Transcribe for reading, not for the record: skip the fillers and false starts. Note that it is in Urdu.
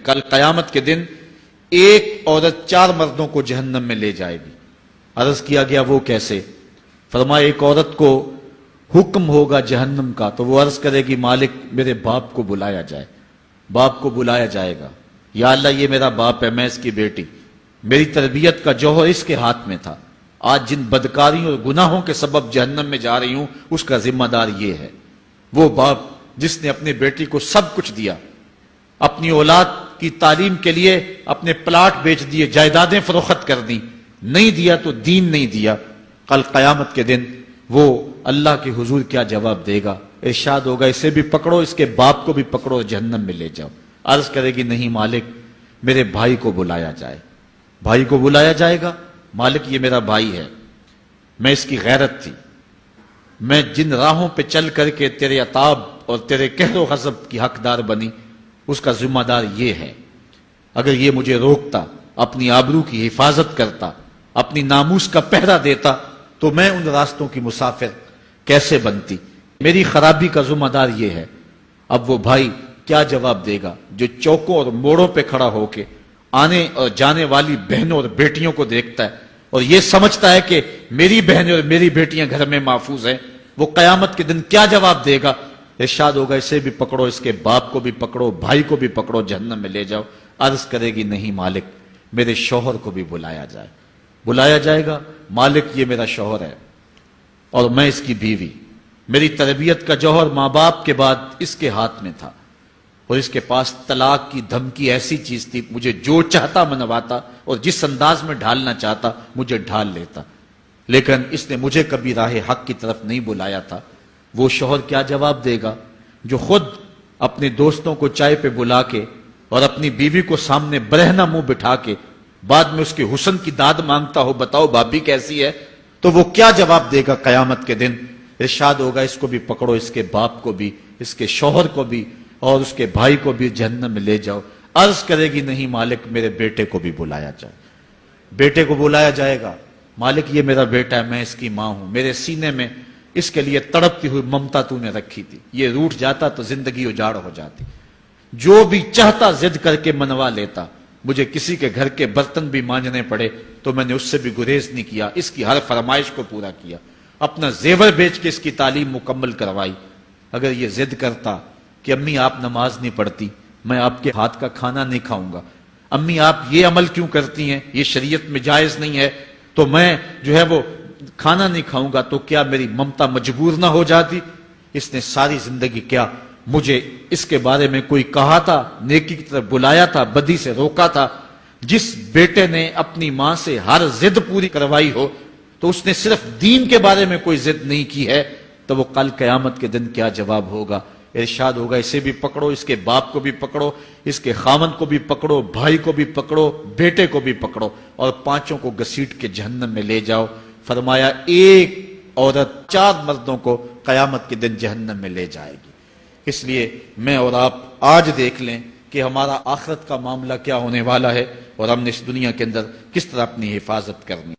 کل قیامت کے دن ایک عورت 4 مردوں کو جہنم میں لے جائے گی۔ عرض کیا گیا وہ کیسے؟ فرمایا ایک عورت کو حکم ہوگا جہنم کا تو وہ عرض کرے گی مالک میرے باپ کو بلایا جائے۔ باپ کو بلایا جائے گا، یا اللہ یہ میرا باپ ہے، میں اس کی بیٹی، میری تربیت کا جوہر اس کے ہاتھ میں تھا، آج جن بدکاریوں اور گناہوں کے سبب جہنم میں جا رہی ہوں اس کا ذمہ دار یہ ہے۔ وہ باپ جس نے اپنی بیٹی کو سب کچھ دیا، اپنی اولاد کی تعلیم کے لیے اپنے پلاٹ بیچ دیے، جائیدادیں فروخت کر دی، نہیں دیا تو دین نہیں دیا، کل قیامت کے دن وہ اللہ کے حضور کیا جواب دے گا؟ ارشاد ہوگا اسے بھی پکڑو، اس کے باپ کو بھی پکڑو، جہنم میں لے جاؤ۔ عرض کرے گی نہیں مالک میرے بھائی کو بلایا جائے۔ بھائی کو بلایا جائے گا، مالک یہ میرا بھائی ہے، میں اس کی غیرت تھی، میں جن راہوں پہ چل کر کے تیرے عتاب اور تیرے قہر و غضب کی حقدار بنی اس کا ذمہ دار یہ ہے، اگر یہ مجھے روکتا، اپنی آبرو کی حفاظت کرتا، اپنی ناموس کا پہرا دیتا تو میں ان راستوں کی مسافر کیسے بنتی؟ میری خرابی کا ذمہ دار یہ ہے۔ اب وہ بھائی کیا جواب دے گا جو چوکوں اور موڑوں پہ کھڑا ہو کے آنے اور جانے والی بہنوں اور بیٹیوں کو دیکھتا ہے اور یہ سمجھتا ہے کہ میری بہنیں اور میری بیٹیاں گھر میں محفوظ ہیں؟ وہ قیامت کے دن کیا جواب دے گا؟ ارشاد ہوگا اسے بھی پکڑو، اس کے باپ کو بھی پکڑو، بھائی کو بھی پکڑو، جہنم میں لے جاؤ۔ عرض کرے گی نہیں مالک میرے شوہر کو بھی بلایا جائے۔ بلایا جائے گا، مالک یہ میرا شوہر ہے اور میں اس کی بیوی، میری تربیت کا جوہر ماں باپ کے بعد اس کے ہاتھ میں تھا اور اس کے پاس طلاق کی دھمکی ایسی چیز تھی، مجھے جو چاہتا منواتا اور جس انداز میں ڈھالنا چاہتا مجھے ڈھال لیتا، لیکن اس نے مجھے کبھی راہ حق کی طرف نہیں بلایا تھا۔ وہ شوہر کیا جواب دے گا جو خود اپنے دوستوں کو چائے پہ بلا کے اور اپنی بیوی کو سامنے برہنہ منہ بٹھا کے بعد میں اس کے حسن کی داد مانگتا ہو، بتاؤ بھابی کیسی ہے؟ تو وہ کیا جواب دے گا قیامت کے دن؟ ارشاد ہوگا اس کو بھی پکڑو، اس کے باپ کو بھی، اس کے شوہر کو بھی اور اس کے بھائی کو بھی جہنم میں لے جاؤ۔ عرض کرے گی نہیں مالک میرے بیٹے کو بھی بلایا جائے۔ بیٹے کو بلایا جائے گا، مالک یہ میرا بیٹا ہے، میں اس کی ماں ہوں، میرے سینے میں اس کے لیے تڑپتی ہوئی ممتا تو نے رکھی تھی، یہ روٹھ جاتا تو زندگی اجاڑ ہو جاتی، جو بھی چاہتا ضد کر کے منوا لیتا، مجھے کسی کے گھر کے برتن بھی مانجنے پڑے تو میں نے اس سے بھی گریز نہیں کیا، اس کی ہر فرمائش کو پورا کیا، اپنا زیور بیچ کے اس کی تعلیم مکمل کروائی۔ اگر یہ ضد کرتا کہ امی آپ نماز نہیں پڑھتی، میں آپ کے ہاتھ کا کھانا نہیں کھاؤں گا، امی آپ یہ عمل کیوں کرتی ہیں، یہ شریعت میں جائز نہیں ہے، تو میں جو ہے وہ کھانا نہیں کھاؤں گا، تو کیا میری ممتا مجبور نہ ہو جاتی؟ اس نے ساری زندگی کیا مجھے اس کے بارے میں کوئی کہا تھا، نیکی کی طرف بلایا تھا، بدی سے روکا تھا؟ جس بیٹے نے اپنی ماں سے ہر ضد پوری کروائی ہو تو اس نے صرف دین کے بارے میں کوئی ضد نہیں کی ہے، تو وہ کل قیامت کے دن کیا جواب ہوگا؟ ارشاد ہوگا اسے بھی پکڑو، اس کے باپ کو بھی پکڑو، اس کے خاوند کو بھی پکڑو، بھائی کو بھی پکڑو، بیٹے کو بھی پکڑو اور 5 کو گھسیٹ کے جہنم میں لے جاؤ۔ فرمایا ایک عورت 4 مردوں کو قیامت کے دن جہنم میں لے جائے گی۔ اس لیے میں اور آپ آج دیکھ لیں کہ ہمارا آخرت کا معاملہ کیا ہونے والا ہے اور ہم نے اس دنیا کے اندر کس طرح اپنی حفاظت کرنی۔